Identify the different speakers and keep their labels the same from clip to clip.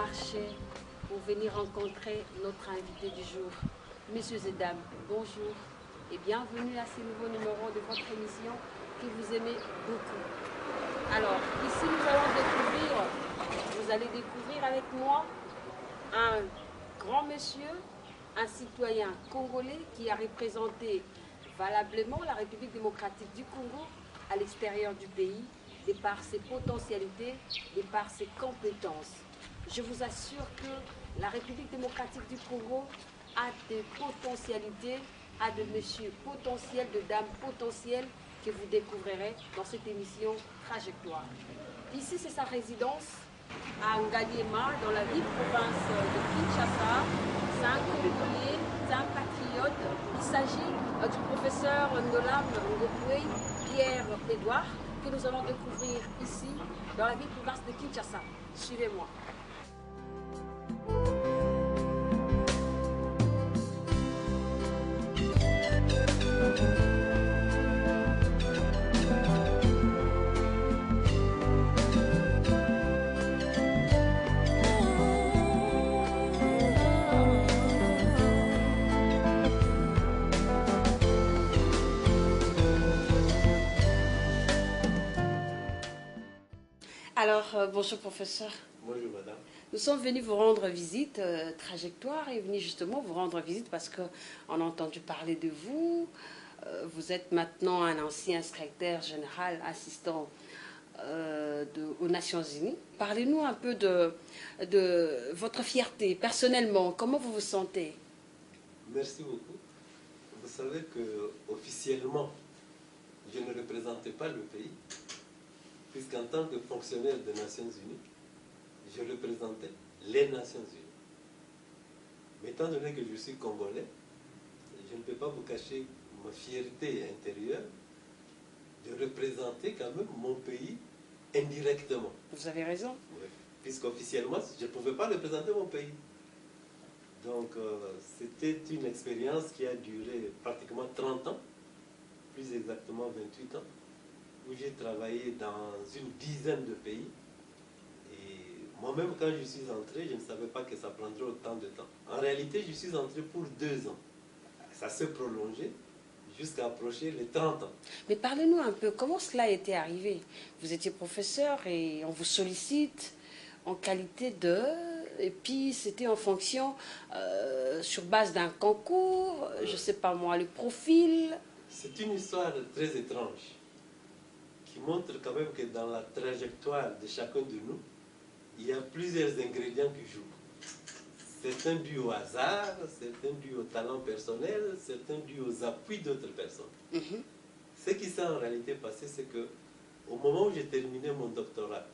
Speaker 1: marché pour venir rencontrer notre invité du jour. Messieurs et dames, bonjour et bienvenue à ce nouveau numéro de votre émission que vous aimez beaucoup. Alors, ici nous allons découvrir, vous allez découvrir avec moi un grand monsieur, un citoyen congolais qui a représenté valablement la République démocratique du Congo à l'extérieur du pays, de par ses potentialités, de par ses compétences. Je vous assure que la République démocratique du Congo a des potentialités, a de messieurs potentiels, de dames potentielles que vous découvrirez dans cette émission Trajectoire. Ici, c'est sa résidence à Ngaliema, dans la ville-province de Kinshasa. C'est un Congolais, c'est un patriote. Il s'agit du professeur Nolam Ngopoué, Pierre-Édouard, que nous allons découvrir ici, dans la ville-province de Kinshasa. Suivez-moi. Alors, bonjour professeur.
Speaker 2: Bonjour madame.
Speaker 1: Nous sommes venus vous rendre visite, Trajectoire est venu justement vous rendre visite parce qu'on a entendu parler de vous. Vous êtes maintenant un ancien secrétaire général assistant aux Nations Unies. Parlez-nous un peu de votre fierté, personnellement, comment vous vous sentez?
Speaker 2: Merci beaucoup. Vous savez que officiellement, je ne représentais pas le pays, puisqu'en tant que fonctionnaire des Nations Unies, je représentais les Nations Unies. Mais étant donné que je suis congolais, je ne peux pas vous cacher ma fierté intérieure de représenter quand même mon pays indirectement.
Speaker 1: Vous avez raison.
Speaker 2: Oui. Puisqu'officiellement, je ne pouvais pas représenter mon pays. Donc, c'était une expérience qui a duré pratiquement 30 ans, plus exactement 28 ans, où j'ai travaillé dans une dizaine de pays. Et moi-même, quand je suis entré, je ne savais pas que ça prendrait autant de temps. En réalité, je suis entré pour 2 ans. Ça s'est prolongé jusqu'à approcher les 30 ans.
Speaker 1: Mais parlez-nous un peu, comment cela était arrivé? Vous étiez professeur et on vous sollicite en qualité de... Et puis c'était en fonction, sur base d'un concours, je ne sais pas moi, le profil.
Speaker 2: C'est une histoire très étrange qui montre quand même que dans la trajectoire de chacun de nous, il y a plusieurs ingrédients qui jouent. Certains dus au hasard, certains dus au talent personnel, certains dus aux appuis d'autres personnes. Ce qui s'est en réalité passé, c'est que au moment où j'ai terminé mon doctorat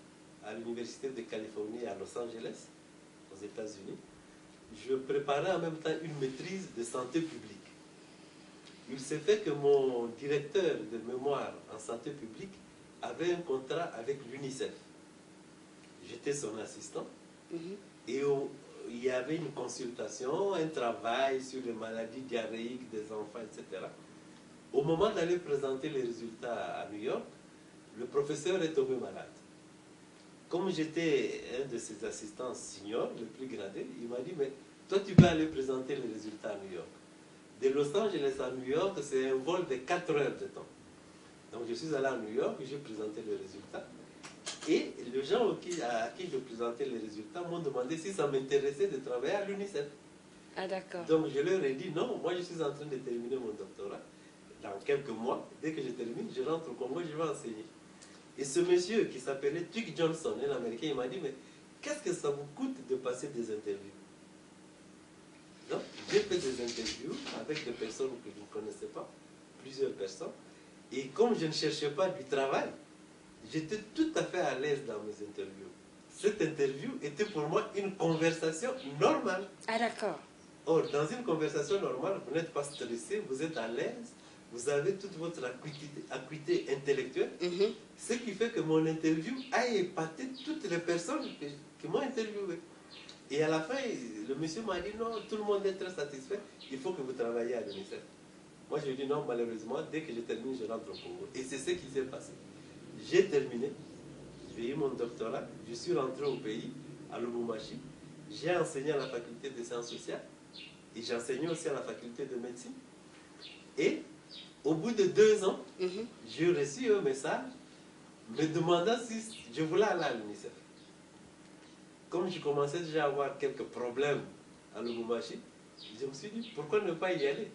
Speaker 2: à l'Université de Californie à Los Angeles, aux États-Unis, je préparais en même temps une maîtrise de santé publique. Il s'est fait que mon directeur de mémoire en santé publique avait un contrat avec l'UNICEF. J'étais son assistant et il y avait une consultation, un travail sur les maladies diarrhéiques des enfants, etc. Au moment d'aller présenter les résultats à New York, le professeur est tombé malade. Comme j'étais un de ses assistants seniors, le plus gradé, il m'a dit, mais toi tu peux aller présenter les résultats à New York. De Los Angeles à New York, c'est un vol de 4 heures de temps. Donc je suis allé à New York, j'ai présenté les résultats. Et les gens à qui je présentais les résultats m'ont demandé si ça m'intéressait de travailler à l'UNICEF.
Speaker 1: Ah d'accord.
Speaker 2: Donc je leur ai dit non, moi je suis en train de terminer mon doctorat. Dans quelques mois, dès que je termine, je rentre au Congo, je vais enseigner. Et ce monsieur qui s'appelait Tuck Johnson, un Américain, il m'a dit, mais qu'est-ce que ça vous coûte de passer des interviews? Donc j'ai fait des interviews avec des personnes que je ne connaissais pas, plusieurs personnes. Et comme je ne cherchais pas du travail, j'étais tout à fait à l'aise dans mes interviews. Cette interview était pour moi une conversation normale.
Speaker 1: Ah d'accord.
Speaker 2: Or, dans une conversation normale, vous n'êtes pas stressé, vous êtes à l'aise, vous avez toute votre acuité intellectuelle. Ce qui fait que mon interview a épaté toutes les personnes qui m'ont interviewé. Et à la fin, le monsieur m'a dit non, tout le monde est très satisfait, il faut que vous travailliez à l'UNICEF. Moi, je lui ai dit non, malheureusement, dès que je termine, je rentre au Congo. Et c'est ce qui s'est passé. J'ai terminé, j'ai eu mon doctorat, je suis rentré au pays, à Lubumbashi, j'ai enseigné à la faculté des sciences sociales et j'enseignais aussi à la faculté de médecine. Et au bout de 2 ans, j'ai reçu un message me demandant si je voulais aller à l'UNICEF. Comme je commençais déjà à avoir quelques problèmes à Lubumbashi, je me suis dit, pourquoi ne pas y aller?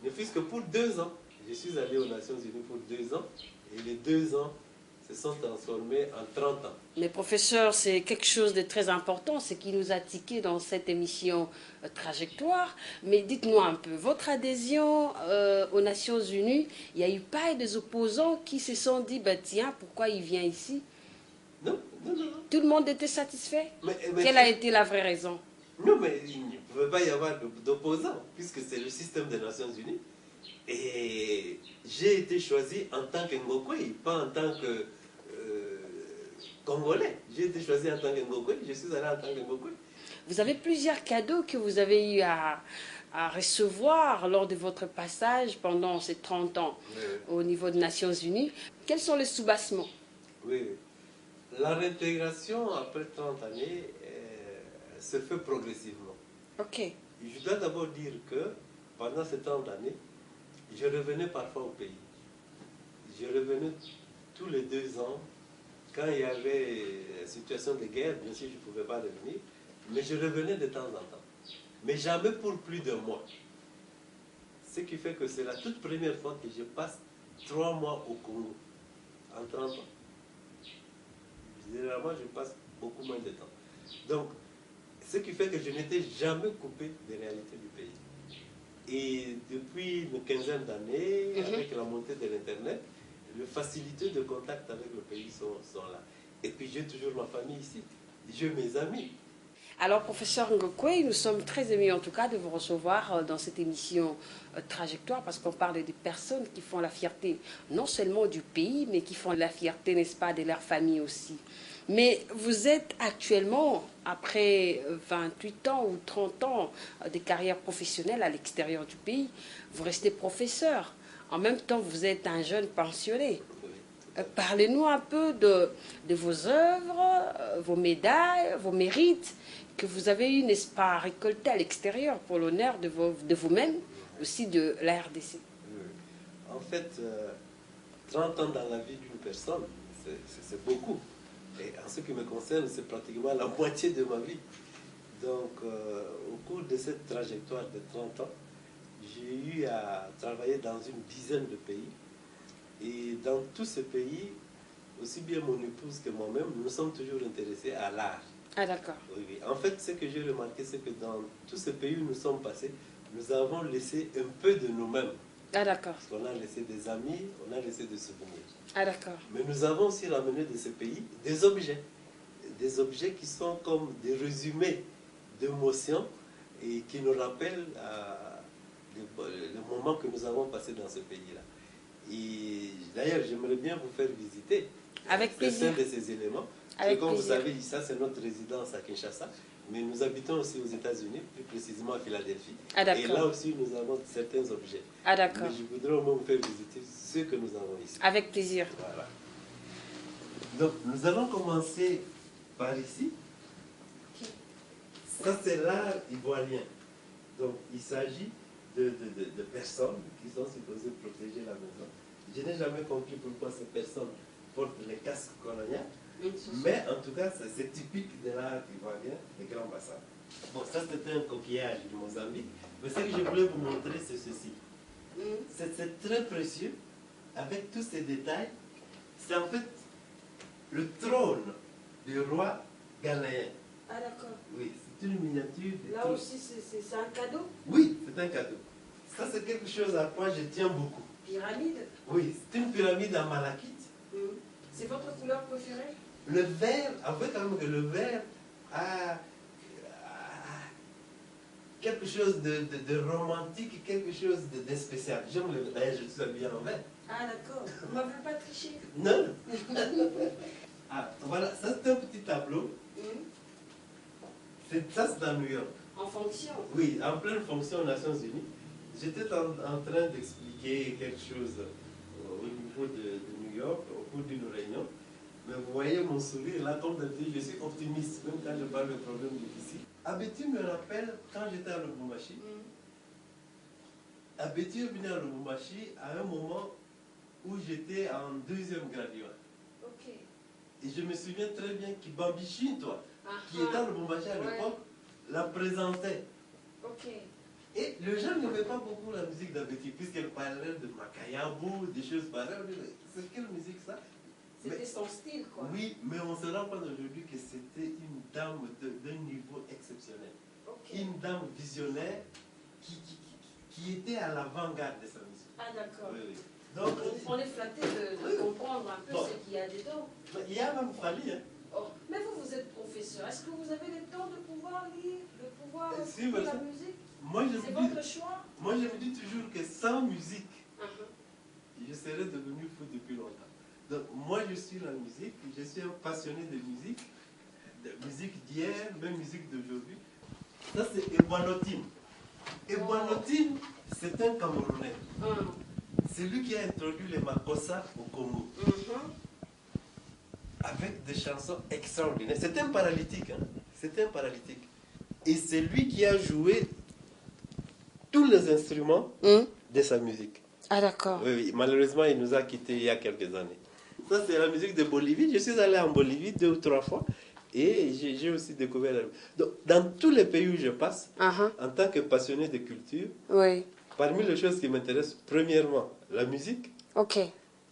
Speaker 2: Ne fût-ce que pour 2 ans. Je suis allé aux Nations Unies pour 2 ans, et les 2 ans se sont transformés en 30 ans.
Speaker 1: Mais professeur, c'est quelque chose de très important, ce qui nous a tiqué dans cette émission Trajectoire. Mais dites-nous un peu, votre adhésion aux Nations Unies, il n'y a eu pas des opposants qui se sont dit, bah, tiens, pourquoi il vient ici?
Speaker 2: Non, non, non.
Speaker 1: Tout le monde était satisfait?
Speaker 2: Mais
Speaker 1: Quelle a été la vraie raison?
Speaker 2: Non, mais il ne pouvait pas y avoir d'opposants, puisque c'est le système des Nations Unies. Et j'ai été choisi en tant que Ngokwe, pas en tant que Congolais. J'ai été choisi en tant que Ngokwe, je suis allé en tant que Ngokwe.
Speaker 1: Vous avez plusieurs cadeaux que vous avez eu à recevoir lors de votre passage pendant ces 30 ans au niveau des Nations Unies. Quels sont les soubassements?
Speaker 2: Oui, la réintégration après 30 années se fait progressivement.
Speaker 1: Ok.
Speaker 2: Je dois d'abord dire que pendant ces 30 années, je revenais parfois au pays. Je revenais tous les 2 ans. Quand il y avait une situation de guerre, bien sûr, je ne pouvais pas revenir, mais je revenais de temps en temps. Mais jamais pour plus de mois. Ce qui fait que c'est la toute première fois que je passe 3 mois au Congo, en 30 ans. Généralement, je passe beaucoup moins de temps. Donc, ce qui fait que je n'étais jamais coupé des réalités du pays. Et depuis une quinzaine d'années, avec la montée de l'Internet, les facilités de contact avec le pays sont là. Et puis j'ai toujours ma famille ici, j'ai mes amis.
Speaker 1: Alors, professeur Ngokwe, nous sommes très émus en tout cas de vous recevoir dans cette émission Trajectoire, parce qu'on parle des personnes qui font la fierté non seulement du pays, mais qui font la fierté, n'est-ce pas, de leur famille aussi. Mais vous êtes actuellement, après 28 ans ou 30 ans de carrière professionnelle à l'extérieur du pays, vous restez professeur. En même temps, vous êtes un jeune pensionné. Parlez-nous un peu de vos œuvres, vos médailles, vos mérites que vous avez eu, n'est-ce pas, récoltés à l'extérieur pour l'honneur de vous-même, aussi de la RDC.
Speaker 2: En fait, 30 ans dans la vie d'une personne, c'est beaucoup. Et en ce qui me concerne, c'est pratiquement la moitié de ma vie. Donc, au cours de cette trajectoire de 30 ans, j'ai eu à travailler dans une dizaine de pays. Et dans tous ces pays, aussi bien mon épouse que moi-même, nous sommes toujours intéressés à l'art.
Speaker 1: Ah d'accord.
Speaker 2: Oui, oui. En fait, ce que j'ai remarqué, c'est que dans tous ces pays où nous sommes passés, nous avons laissé un peu de nous-mêmes.
Speaker 1: Ah d'accord.
Speaker 2: Parce qu'on a laissé des amis, on a laissé des souvenirs.
Speaker 1: Ah d'accord.
Speaker 2: Mais nous avons aussi ramené de ces pays des objets. Des objets qui sont comme des résumés d'émotions et qui nous rappellent le moment que nous avons passé dans ce pays-là. Et d'ailleurs, j'aimerais bien vous faire visiter certains de ces éléments. Avec comme vous savez, ça c'est notre résidence à Kinshasa, mais nous habitons aussi aux États-Unis, plus précisément à Philadelphie.
Speaker 1: Ah,
Speaker 2: et là aussi, nous avons certains objets.
Speaker 1: Ah d'accord.
Speaker 2: Mais je voudrais au moins vous faire visiter ceux que nous avons ici.
Speaker 1: Avec plaisir.
Speaker 2: Voilà. Donc, nous allons commencer par ici. Ça, c'est l'art ivoirien. Donc, il s'agit de personnes qui sont supposées protéger la maison. Je n'ai jamais compris pourquoi ces personnes portent les casques coloniaux. Mais en tout cas, c'est typique de l'art ivoirien des grands bassins. Bon, ça c'était un coquillage du Mozambique. Mais ce que je voulais vous montrer, c'est ceci. C'est très précieux, avec tous ces détails. C'est en fait le trône du roi ghanéen.
Speaker 1: Ah d'accord.
Speaker 2: Oui, c'est une miniature.
Speaker 1: Là aussi, c'est un cadeau?
Speaker 2: Oui, c'est un cadeau. Ça, c'est quelque chose à quoi je tiens beaucoup.
Speaker 1: Pyramide?
Speaker 2: Oui, c'est une pyramide en malachite.
Speaker 1: C'est votre couleur préférée?
Speaker 2: Le vert, avouez quand même que le vert a quelque chose de romantique, quelque chose de spécial. J'aime le vert. D'ailleurs, je suis habillé en vert.
Speaker 1: Ah d'accord. Vous ne m'avez pas triché?
Speaker 2: Non. Ah, voilà, ça c'est un petit tableau. Ça c'est dans New York.
Speaker 1: En fonction?
Speaker 2: Oui, en pleine fonction aux Nations Unies. J'étais en train d'expliquer quelque chose au niveau de New York, au cours d'une réunion. Mais vous voyez mon sourire, là, comme d'habitude, je suis optimiste, même quand je parle de problèmes difficiles. Abeti me rappelle quand j'étais à Lubumbashi. Abeti est venu à Lubumbashi à un moment où j'étais en deuxième graduat.
Speaker 1: Ok.
Speaker 2: Et je me souviens très bien qu'Ibambichine, toi, qui
Speaker 1: Ah,
Speaker 2: était à Lubumbashi à l'époque, la présentait.
Speaker 1: ok.
Speaker 2: Et les gens n'aimaient pas beaucoup la musique d'Abeti, puisqu'elle parlait de Makayabo, des choses pareilles. On dit, mais c'est quelle musique ça?
Speaker 1: C'était son style, quoi.
Speaker 2: Oui, mais on se rend compte aujourd'hui que c'était une dame d'un niveau exceptionnel.
Speaker 1: Ok.
Speaker 2: Une dame visionnaire qui était à l'avant-garde de sa musique.
Speaker 1: Ah, d'accord.
Speaker 2: Oui, oui. Donc,
Speaker 1: On est flatté de comprendre un peu ce qu'il y a dedans.
Speaker 2: Il y a même Fali, hein.
Speaker 1: Oh, mais vous êtes professeur. Est-ce que vous avez le temps de pouvoir lire, de pouvoir
Speaker 2: Si,
Speaker 1: écouter
Speaker 2: mais
Speaker 1: la musique?
Speaker 2: Moi,
Speaker 1: C'est votre choix?
Speaker 2: Moi, je me dis toujours que sans musique,
Speaker 1: Uh-huh.
Speaker 2: je serais devenu fou depuis longtemps. Donc, moi, je suis la musique, je suis un passionné de musique d'hier, même musique d'aujourd'hui. Ça, c'est Eboanotim. Eboanotim, c'est un Camerounais. C'est lui qui a introduit les Makossa au Congo. Avec des chansons extraordinaires. C'est un paralytique, hein. C'est un paralytique. Et c'est lui qui a joué tous les instruments de sa musique.
Speaker 1: Ah, d'accord.
Speaker 2: Oui, oui. Malheureusement, il nous a quittés il y a quelques années. Ça, c'est la musique de Bolivie. Je suis allé en Bolivie 2 ou 3 fois. Et j'ai aussi découvert... Donc, dans tous les pays où je passe, en tant que passionné de culture,
Speaker 1: Oui.
Speaker 2: parmi les choses qui m'intéressent, premièrement, la musique,
Speaker 1: Ok.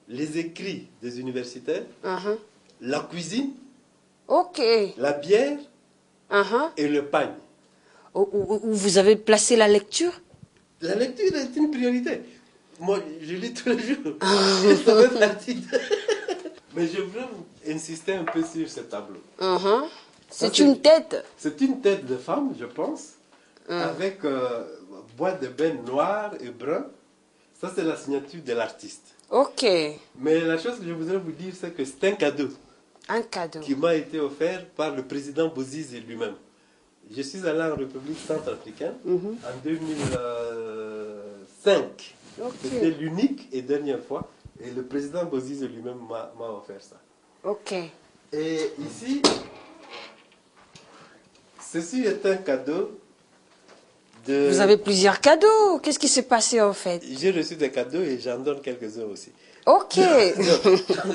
Speaker 2: les écrits des universitaires, la cuisine,
Speaker 1: Ok.
Speaker 2: la bière et le pagne.
Speaker 1: Où vous avez placé la lecture?
Speaker 2: La lecture est une priorité. Moi, je lis tous les jours. Ça fait partie de... Mais je voudrais insister un peu sur ce tableau.
Speaker 1: C'est une tête.
Speaker 2: C'est une tête de femme, je pense, avec boîte de bain noir et brun. Ça, c'est la signature de l'artiste.
Speaker 1: Ok.
Speaker 2: Mais la chose que je voudrais vous dire, c'est que c'est un cadeau.
Speaker 1: Un cadeau.
Speaker 2: Qui m'a été offert par le président Bouzizi lui-même. Je suis allé en République centrafricaine en 2005. C'était l'unique et dernière fois. Et le président Bouzizi lui-même m'a offert ça.
Speaker 1: Ok.
Speaker 2: Et ici, ceci est un cadeau de...
Speaker 1: Vous avez plusieurs cadeaux. Qu'est-ce qui s'est passé en fait?
Speaker 2: J'ai reçu des cadeaux et j'en donne quelques-uns aussi.
Speaker 1: Ok.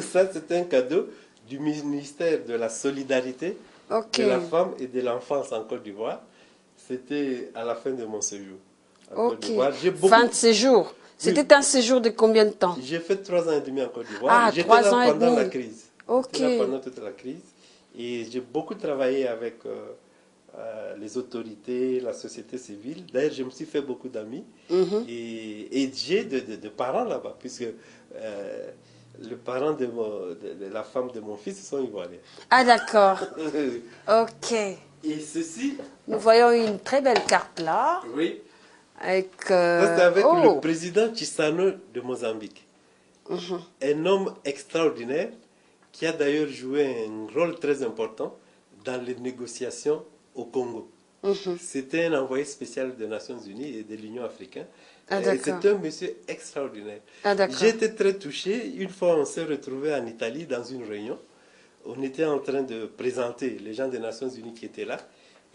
Speaker 2: Ça, c'est un cadeau du ministère de la Solidarité, de la Femme et de l'Enfance en Côte d'Ivoire. C'était à la fin de mon séjour en Côte d'Ivoire.
Speaker 1: Fin de séjour. C'était un séjour de combien de temps?
Speaker 2: J'ai fait 3 ans et demi en Côte d'Ivoire.
Speaker 1: Ah,
Speaker 2: J'étais
Speaker 1: 3
Speaker 2: là
Speaker 1: ans et
Speaker 2: pendant
Speaker 1: demi.
Speaker 2: la crise.
Speaker 1: Ok.
Speaker 2: J'étais là pendant toute la crise. Et j'ai beaucoup travaillé avec les autorités, la société civile. D'ailleurs, je me suis fait beaucoup d'amis. Et j'ai de parents là-bas, puisque les parents de la femme de mon fils sont ivoiriens.
Speaker 1: Ah, d'accord. Ok.
Speaker 2: Et ceci...
Speaker 1: Nous voyons une très belle carte là.
Speaker 2: Oui.
Speaker 1: Avec,
Speaker 2: ça, c'est avec le président Chissano de Mozambique. Un homme extraordinaire qui a d'ailleurs joué un rôle très important dans les négociations au Congo. C'était un envoyé spécial des Nations Unies et de l'Union africaine. C'est un monsieur extraordinaire. J'ai été très touché. Une fois, on s'est retrouvé en Italie dans une réunion. On était en train de présenter les gens des Nations Unies qui étaient là.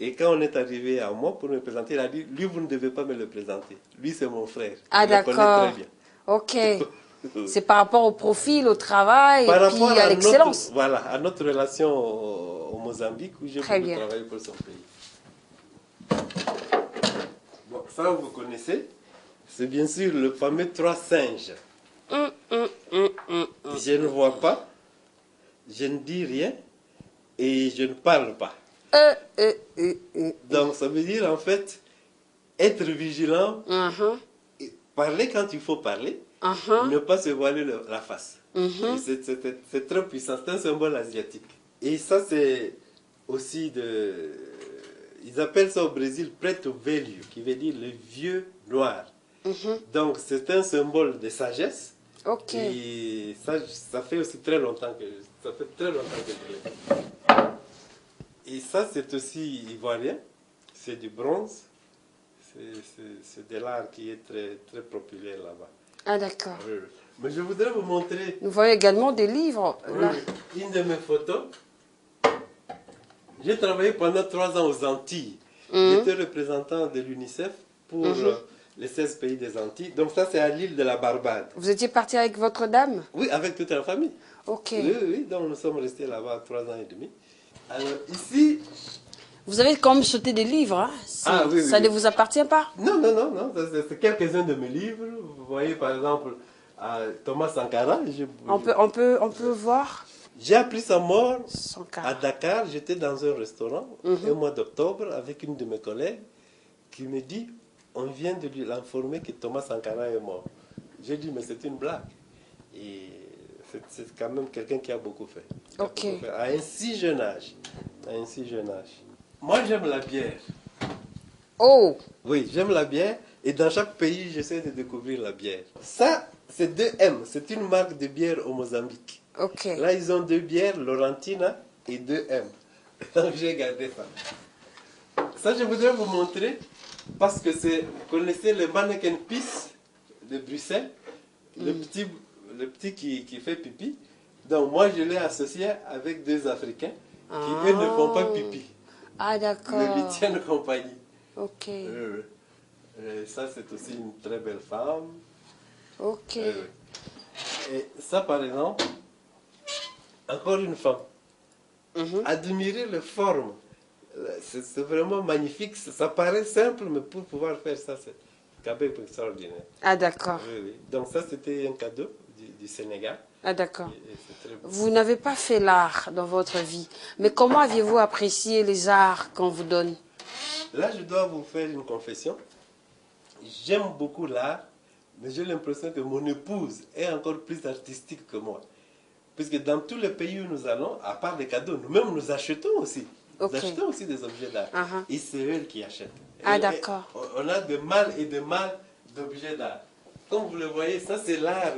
Speaker 2: Et quand on est arrivé à moi pour me présenter, il a dit, lui, vous ne devez pas me le présenter. Lui, c'est mon frère.
Speaker 1: Ah, d'accord. Ok. C'est par rapport au profil, au travail, et puis à l'excellence.
Speaker 2: Voilà, à notre relation au Mozambique, où j'ai beaucoup travaillé pour son pays. Bon, ça, vous connaissez. C'est bien sûr le fameux 3 singes. Je ne vois pas, je ne dis rien, et je ne parle pas. Donc, ça veut dire, en fait, être vigilant, et parler quand il faut parler, ne pas se voiler la face. C'est très puissant, c'est un symbole asiatique. Et ça, c'est aussi de... Ils appellent ça au Brésil preto velho, qui veut dire le vieux noir. Donc, c'est un symbole de sagesse. Et ça fait aussi très longtemps que... Ça fait très longtemps que je l'ai. Et ça, c'est aussi ivoirien. C'est du bronze. C'est de l'art qui est très, très populaire là-bas.
Speaker 1: Ah, d'accord.
Speaker 2: Mais je voudrais vous montrer
Speaker 1: Nous voyons également des livres. Là.
Speaker 2: une de mes photos. J'ai travaillé pendant 3 ans aux Antilles. J'étais représentant de l'UNICEF pour les 16 pays des Antilles. Donc ça, c'est à l'île de la Barbade.
Speaker 1: Vous étiez parti avec votre dame?
Speaker 2: Oui, avec toute la famille.
Speaker 1: Ok.
Speaker 2: Oui, donc nous sommes restés là-bas 3 ans et demi. Alors ici...
Speaker 1: Vous avez quand même sauté des livres, hein?
Speaker 2: Oui,
Speaker 1: Ça
Speaker 2: oui.
Speaker 1: ne vous appartient pas?
Speaker 2: Non, c'est quelques-uns de mes livres. Vous voyez par exemple Thomas Sankara.
Speaker 1: On peut voir
Speaker 2: J'ai appris sa mort
Speaker 1: Sankara.
Speaker 2: à Dakar. J'étais dans un restaurant au mois d'octobre avec une de mes collègues qui me dit on vient de lui l'informer que Thomas Sankara est mort. J'ai dit mais c'est une blague. Et c'est quand même quelqu'un qui a beaucoup fait.
Speaker 1: Ok.
Speaker 2: À un si jeune âge. Moi j'aime la bière.
Speaker 1: Oh!
Speaker 2: Oui, j'aime la bière et dans chaque pays, j'essaie de découvrir la bière. Ça, c'est 2M, c'est une marque de bière au Mozambique.
Speaker 1: Ok.
Speaker 2: Là, ils ont 2 bières, Laurentina et 2M. Donc, j'ai gardé ça. Ça, je voudrais vous montrer parce que vous connaissez le Mannequin Peace de Bruxelles, le petit qui fait pipi. Donc, moi, je l'ai associé avec 2 Africains qui, eux, ne font pas pipi.
Speaker 1: Ah, d'accord.
Speaker 2: Ils lui tiennent compagnie.
Speaker 1: Ok.
Speaker 2: Ça, c'est aussi une très belle femme.
Speaker 1: Ok.
Speaker 2: Et ça, par exemple, encore une femme. Admirer les formes. C'est vraiment magnifique. Ça paraît simple, mais pour pouvoir faire ça, c'est quand même extraordinaire.
Speaker 1: Ah, d'accord.
Speaker 2: Oui. Donc ça, c'était un cadeau du Sénégal.
Speaker 1: Ah, d'accord.
Speaker 2: Et c'est très beau.
Speaker 1: Vous n'avez pas fait l'art dans votre vie. Mais comment aviez-vous apprécié les arts qu'on vous donne?
Speaker 2: Là, je dois vous faire une confession. J'aime beaucoup l'art, mais j'ai l'impression que mon épouse est encore plus artistique que moi. Puisque dans tous les pays où nous allons, à part des cadeaux, nous-mêmes nous achetons aussi.
Speaker 1: Ok.
Speaker 2: Nous achetons aussi des objets d'art. Et c'est elle qui achète.
Speaker 1: Ah, d'accord.
Speaker 2: On a de mal et de mal d'objets d'art. Comme vous le voyez, ça c'est l'art,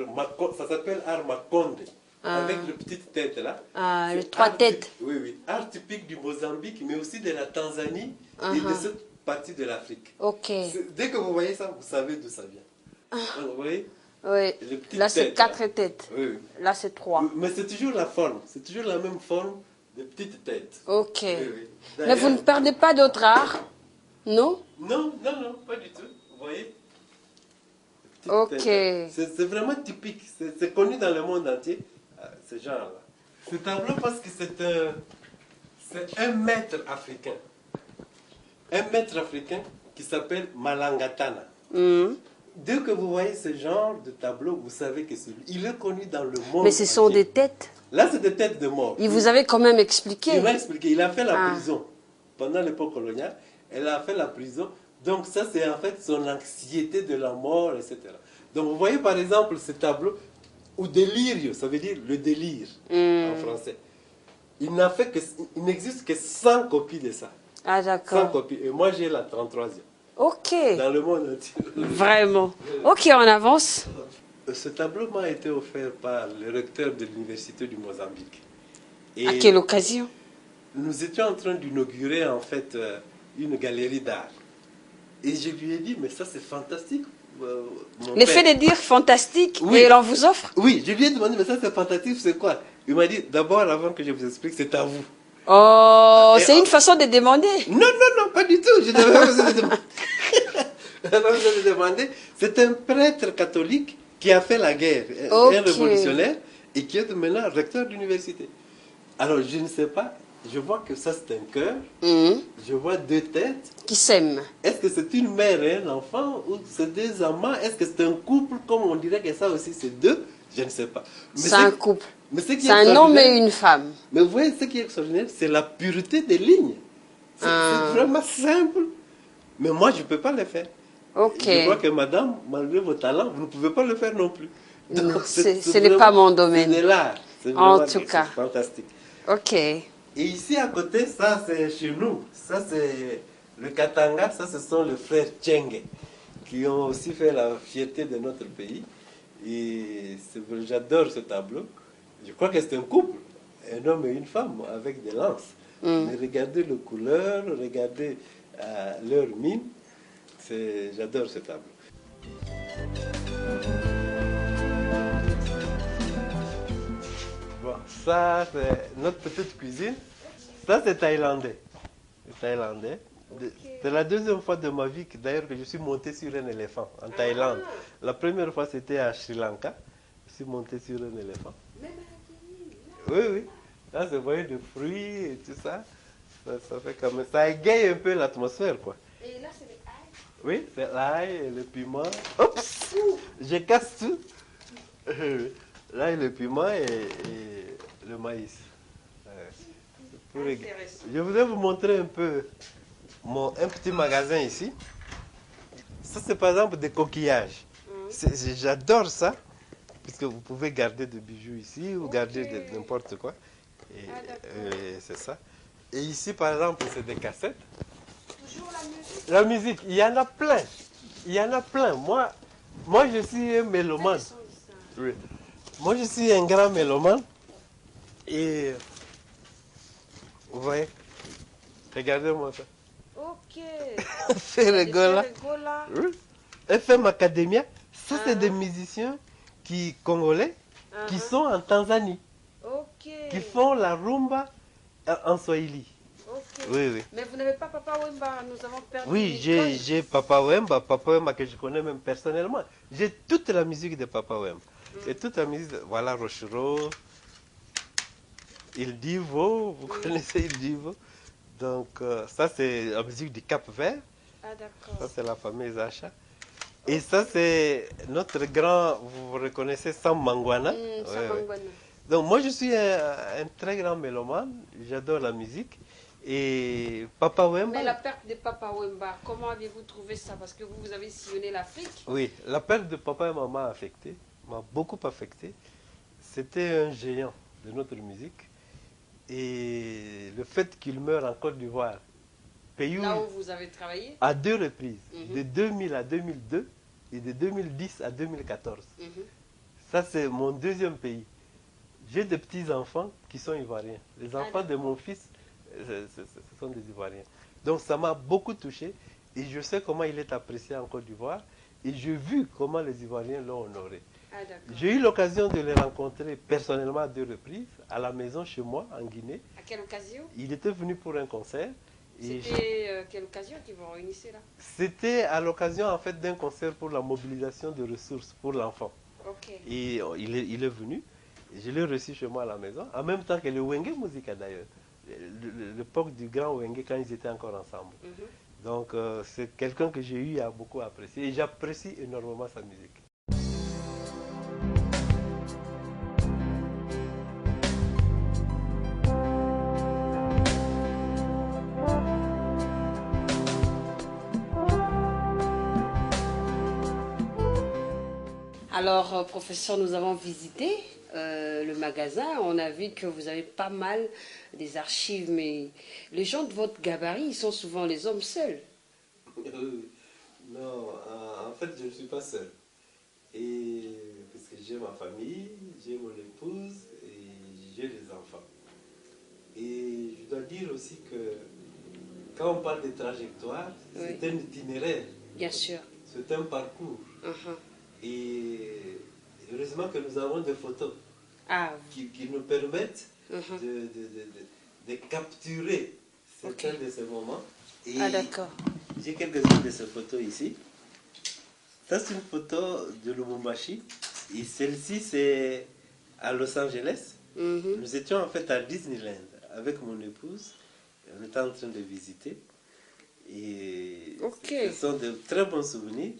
Speaker 2: ça s'appelle art Makonde. Avec les petites têtes là.
Speaker 1: Ah,
Speaker 2: C'est
Speaker 1: les 3 têtes.
Speaker 2: Oui. Art typique du Mozambique, mais aussi de la Tanzanie et de cette partie de l'Afrique.
Speaker 1: Ok.
Speaker 2: Dès que vous voyez ça, vous savez d'où ça vient. Donc, vous voyez?
Speaker 1: Oui.
Speaker 2: Les petites
Speaker 1: Là, c'est
Speaker 2: têtes,
Speaker 1: 4 têtes.
Speaker 2: Oui.
Speaker 1: Là, c'est 3.
Speaker 2: Mais c'est toujours la forme, c'est toujours la même forme de petites têtes.
Speaker 1: Ok.
Speaker 2: Oui.
Speaker 1: Mais vous ne perdez pas d'autres arts? Non?
Speaker 2: Non, pas du tout. Vous voyez? Petites
Speaker 1: Ok.
Speaker 2: têtes. C'est vraiment typique, c'est connu dans le monde entier, ce genre-là. Ce tableau, parce que c'est un maître africain. Un maître africain qui s'appelle Malangatana. Dès que vous voyez ce genre de tableau, vous savez que c'est lui. Il est connu dans le monde
Speaker 1: Mais ce sont
Speaker 2: entier.
Speaker 1: des têtes.
Speaker 2: Là, c'est des têtes de mort.
Speaker 1: Il vous avait quand même expliqué.
Speaker 2: Il m'a expliqué. Il a fait la prison. Pendant l'époque coloniale, elle a fait la prison. Donc ça, c'est en fait son anxiété de la mort, etc. Donc vous voyez par exemple ce tableau, ou délire, ça veut dire le délire en français. Il n'existe que 100 copies de ça.
Speaker 1: Ah,
Speaker 2: 100
Speaker 1: d'accord.
Speaker 2: copies. Et moi, j'ai la 33e.
Speaker 1: Ok.
Speaker 2: Dans le monde entier.
Speaker 1: Vraiment. Ok, on avance.
Speaker 2: Ce tableau m'a été offert par le recteur de l'université du Mozambique. Et
Speaker 1: À quelle occasion?
Speaker 2: nous étions en train d'inaugurer en fait une galerie d'art. Et je lui ai dit, mais ça c'est fantastique.
Speaker 1: L'effet de dire fantastique,
Speaker 2: Oui.
Speaker 1: et l'on vous offre?
Speaker 2: Oui, je lui ai demandé, mais ça c'est fantastique, c'est quoi? Il m'a dit, d'abord, avant que je vous explique, c'est à vous.
Speaker 1: Oh, c'est une façon de demander.
Speaker 2: Non, pas du tout. Je n'avais pas besoin de demander. Alors, je lui ai demandé, c'est un prêtre catholique qui a fait la guerre, un révolutionnaire, et qui est maintenant recteur d'université. Alors, je ne sais pas, je vois que ça c'est un cœur, je vois 2 têtes.
Speaker 1: Qui s'aiment.
Speaker 2: Est-ce que c'est une mère et un enfant, ou c'est 2 amants? Est-ce que c'est un couple, comme on dirait que ça aussi c'est 2? Je ne sais pas.
Speaker 1: C'est un couple.
Speaker 2: C'est
Speaker 1: un homme et une femme.
Speaker 2: Mais vous voyez, ce qui est extraordinaire, c'est la pureté des lignes. C'est vraiment simple. Mais moi, je ne peux pas le faire.
Speaker 1: Ok.
Speaker 2: Je crois que madame, malgré vos talents, vous ne pouvez pas le faire non plus.
Speaker 1: Donc, ce n'est pas mon domaine.
Speaker 2: C'est de l'art.
Speaker 1: En tout cas.
Speaker 2: C'est fantastique.
Speaker 1: Ok.
Speaker 2: Et ici à côté, ça c'est chez nous. Ça c'est le Katanga, ça ce sont les frères Tchenge, qui ont aussi fait la fierté de notre pays. Et j'adore ce tableau. Je crois que c'est un couple, un homme et une femme, avec des lances. Mais regardez les couleurs, regardez leur mine. J'adore ce tableau. Ça, c'est notre petite cuisine. Ça, c'est thaïlandais. C'est thaïlandais. C'est la deuxième fois de ma vie d'ailleurs que je suis monté sur un éléphant en Thaïlande. La première fois, c'était à Sri Lanka. Je suis monté sur un éléphant. Oui, oui. Là, c'est voyez de fruits et tout ça. Ça fait comme ça égaye un peu l'atmosphère, quoi.
Speaker 1: Et là, c'est les ailes.
Speaker 2: Oui, c'est l'ail et le piment. Oups, je casse tout. L'ail, le piment et le maïs. Je voudrais vous montrer un peu un petit magasin ici. Ça, c'est par exemple des coquillages. J'adore ça, puisque vous pouvez garder des bijoux ici ou garder n'importe quoi. Et c'est ça. Et ici, par exemple, c'est des cassettes.
Speaker 1: Toujours la musique.
Speaker 2: La musique, il y en a plein. Il y en a plein. Moi je suis un mélomane. Oui. Moi, je suis un grand mélomane. Et vous voyez, regardez-moi ça.
Speaker 1: Ok.
Speaker 2: C'est rigolo. Oui. FM Academia, ça c'est des
Speaker 1: Ah.
Speaker 2: musiciens congolais qui sont en Tanzanie,
Speaker 1: Ok.
Speaker 2: qui font la rumba en Swahili.
Speaker 1: Ok.
Speaker 2: Oui, oui.
Speaker 1: Mais vous n'avez pas Papa Wemba, nous avons perdu.
Speaker 2: Oui, j'ai Papa Wemba que je connais même personnellement. J'ai toute la musique de Papa Wemba. Et toute la musique, voilà, Rochero, Il Divo, vous connaissez Il Divo. Donc, ça c'est la musique du Cap-Vert.
Speaker 1: Ah, d'accord.
Speaker 2: Ça c'est la famille Zacha. Et ça c'est notre grand, vous reconnaissez Sam Mangwana.
Speaker 1: Sam
Speaker 2: Ouais, ouais.
Speaker 1: Mangwana.
Speaker 2: Donc moi je suis un très grand mélomane, j'adore la musique. Et Papa Wemba.
Speaker 1: Mais la perte de Papa Wemba, comment avez-vous trouvé ça? Parce que vous avez sillonné l'Afrique.
Speaker 2: Oui, la perte de papa et maman m'a affecté, m'a beaucoup affecté. C'était un géant de notre musique. Et le fait qu'il meure en Côte d'Ivoire, pays
Speaker 1: Là où vous avez travaillé.
Speaker 2: à deux reprises, de 2000 à 2002 et de 2010 à 2014. Ça, c'est mon deuxième pays. J'ai des petits-enfants qui sont ivoiriens. Les enfants de mon fils, ce sont des Ivoiriens. Donc, ça m'a beaucoup touché. Et je sais comment il est apprécié en Côte d'Ivoire. Et j'ai vu comment les Ivoiriens l'ont honoré.
Speaker 1: Ah, d'accord.
Speaker 2: J'ai eu l'occasion de le rencontrer personnellement à deux reprises, à la maison chez moi, en Guinée.
Speaker 1: À quelle occasion?
Speaker 2: Il était venu pour un concert.
Speaker 1: C'était quelle occasion qu'ils vous réunissaient là?
Speaker 2: C'était à l'occasion en fait d'un concert pour la mobilisation de ressources pour l'enfant.
Speaker 1: Ok.
Speaker 2: Et il est venu. Je l'ai reçu chez moi à la maison, en même temps que le Wenge Musica d'ailleurs. L'époque du grand Wenge quand ils étaient encore ensemble. Donc c'est quelqu'un que j'ai eu à beaucoup apprécier et j'apprécie énormément sa musique.
Speaker 1: Alors, professeur, nous avons visité le magasin. On a vu que vous avez pas mal des archives, mais les gens de votre gabarit, ils sont souvent les hommes seuls.
Speaker 2: Non, en fait, je ne suis pas seul. Et parce que j'ai ma famille, j'ai mon épouse et j'ai des enfants. Et je dois dire aussi que quand on parle de trajectoire, c'est un itinéraire.
Speaker 1: Bien sûr.
Speaker 2: C'est un parcours. Et heureusement que nous avons des photos qui nous permettent de capturer certains de ces moments. Et
Speaker 1: d'accord.
Speaker 2: j'ai quelques-unes de ces photos ici. Ça, c'est une photo de Lubumbashi. Et celle-ci, c'est à Los Angeles. Nous étions en fait à Disneyland avec mon épouse. On était en train de visiter. Et ce sont de très bons souvenirs.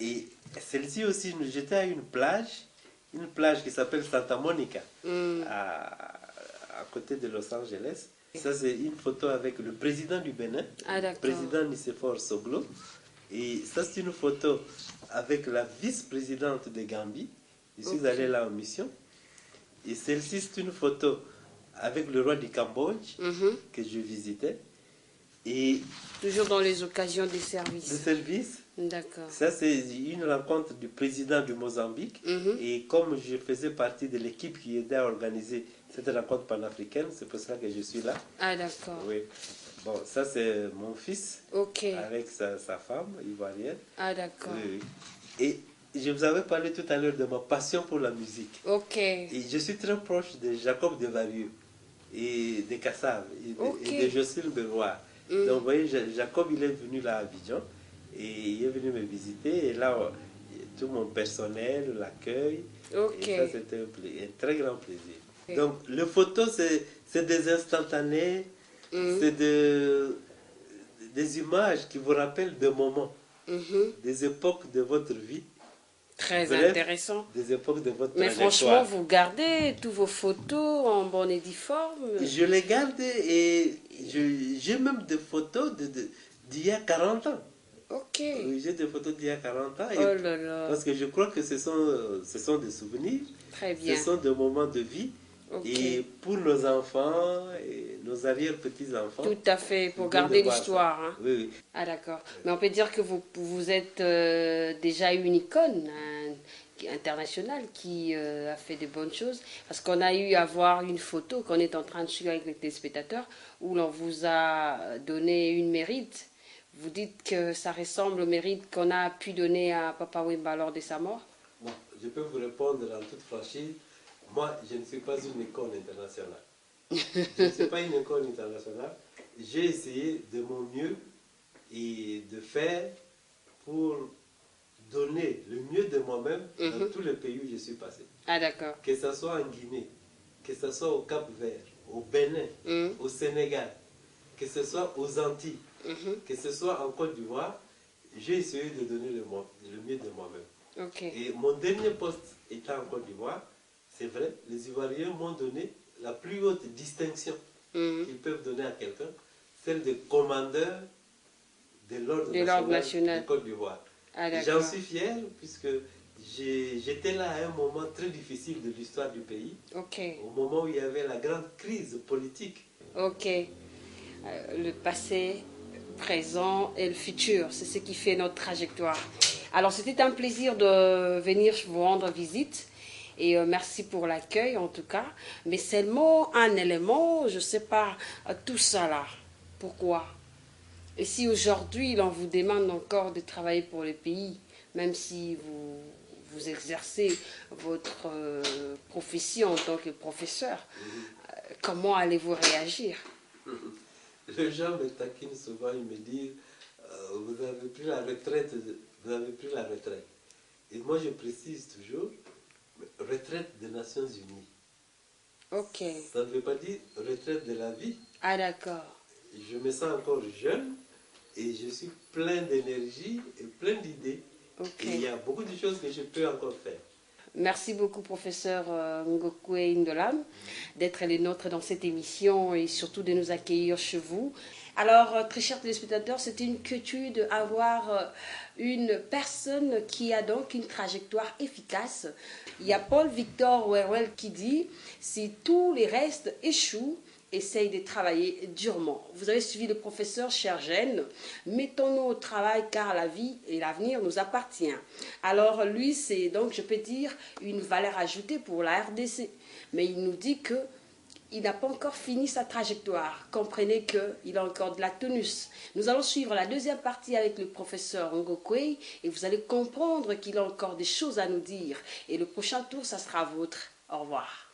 Speaker 2: Et celle-ci aussi, j'étais à une plage qui s'appelle Santa Monica, à côté de Los Angeles. Ça, c'est une photo avec le président du Bénin, le président Nicéphore Soglo. Et ça, c'est une photo avec la vice-présidente de Gambie. Je suis allé là en mission. Et celle-ci, c'est une photo avec le roi du Cambodge que je visitais. Et
Speaker 1: toujours dans les occasions des services.
Speaker 2: Des services.
Speaker 1: D'accord.
Speaker 2: Ça, c'est une rencontre du président du Mozambique. Et comme je faisais partie de l'équipe qui aidait à organiser cette rencontre panafricaine, c'est pour ça que je suis là.
Speaker 1: Ah, d'accord.
Speaker 2: Oui. Bon, ça, c'est mon fils avec sa femme ivoirienne.
Speaker 1: Ah, d'accord.
Speaker 2: Oui, oui. Et je vous avais parlé tout à l'heure de ma passion pour la musique.
Speaker 1: Ok.
Speaker 2: Et je suis très proche de Jacob de Varieux et de Kassav et de Jocelyne Berroir. Donc, vous voyez, Jacob, il est venu là à Abidjan et il est venu me visiter. Et là, tout mon personnel l'accueille.
Speaker 1: Ok.
Speaker 2: Et ça, c'était un très grand plaisir. Donc, les photos, c'est des instantanés, c'est des images qui vous rappellent des moments, des époques de votre vie.
Speaker 1: Très intéressant.
Speaker 2: Des époques de votre
Speaker 1: Mais
Speaker 2: trajectoire.
Speaker 1: franchement, vous gardez tous vos photos en bonne et due forme.
Speaker 2: Je les garde et j'ai même des photos d'il y a 40 ans.
Speaker 1: Ok.
Speaker 2: Oui, j'ai des photos d'il y a 40 ans.
Speaker 1: Oh là là.
Speaker 2: Parce que je crois que ce sont des souvenirs.
Speaker 1: Très bien.
Speaker 2: Ce sont des moments de vie.
Speaker 1: Ok.
Speaker 2: Et pour nos enfants et nos arrière-petits-enfants.
Speaker 1: Tout à fait, pour
Speaker 2: c'est bien
Speaker 1: garder
Speaker 2: de voir
Speaker 1: l'histoire.
Speaker 2: ça.
Speaker 1: Hein.
Speaker 2: Oui, oui.
Speaker 1: Ah d'accord. Mais on peut dire que vous êtes déjà une icône internationale qui a fait de bonnes choses. Parce qu'on a eu à voir une photo qu'on est en train de suivre avec les téléspectateurs où l'on vous a donné une mérite. Vous dites que ça ressemble au mérite qu'on a pu donner à Papa Wemba lors de sa mort.
Speaker 2: Bon, je peux vous répondre en toute franchise. Moi, je ne suis pas une icône internationale. Je ne suis pas une icône internationale. J'ai essayé de mon mieux et de faire pour donner le mieux de moi-même dans tous les pays où je suis passé.
Speaker 1: Ah d'accord.
Speaker 2: Que ce soit en Guinée, que ce soit au Cap-Vert, au Bénin, au Sénégal, que ce soit aux Antilles, que ce soit en Côte d'Ivoire, j'ai essayé de donner le mieux de moi-même.
Speaker 1: Ok.
Speaker 2: Et mon dernier poste étant en Côte d'Ivoire, c'est vrai, les Ivoiriens m'ont donné la plus haute distinction qu'ils peuvent donner à quelqu'un, celle de commandeur de l'ordre national de Côte d'Ivoire.
Speaker 1: Ah,
Speaker 2: j'en suis fier puisque j'étais là à un moment très difficile de l'histoire du pays, au moment où il y avait la grande crise politique.
Speaker 1: Ok. Le passé, présent et le futur, c'est ce qui fait notre trajectoire. Alors c'était un plaisir de venir vous rendre visite. Et merci pour l'accueil en tout cas. Mais seulement un élément, je ne sais pas, tout ça là. Pourquoi? Et si aujourd'hui, l'on vous demande encore de travailler pour le pays, même si vous exercez votre profession en tant que professeur, comment allez-vous réagir?
Speaker 2: Les gens me taquinent souvent, ils me disent vous avez pris la retraite, vous avez pris la retraite. Et moi je précise toujours, retraite des Nations Unies.
Speaker 1: Ok.
Speaker 2: Ça ne veut pas dire retraite de la vie.
Speaker 1: Ah d'accord.
Speaker 2: Je me sens encore jeune et je suis plein d'énergie et plein d'idées. Et il y a beaucoup de choses que je peux encore faire.
Speaker 1: Merci beaucoup, professeur Ngokwe Ndolam, d'être les nôtres dans cette émission et surtout de nous accueillir chez vous. Alors, très chers téléspectateurs, c'est une quiétude d'avoir une personne qui a donc une trajectoire efficace. Il y a Paul Victor Wewel qui dit « Si tous les restes échouent, essaye de travailler durement. » Vous avez suivi le professeur Chergen. Mettons-nous au travail car la vie et l'avenir nous appartient. Alors lui, c'est donc, je peux dire, une valeur ajoutée pour la RDC. Mais il nous dit que il n'a pas encore fini sa trajectoire. Comprenez qu'il a encore de la tonus. Nous allons suivre la deuxième partie avec le professeur Ngokwe et vous allez comprendre qu'il a encore des choses à nous dire. Et le prochain tour, ça sera vôtre. Au revoir.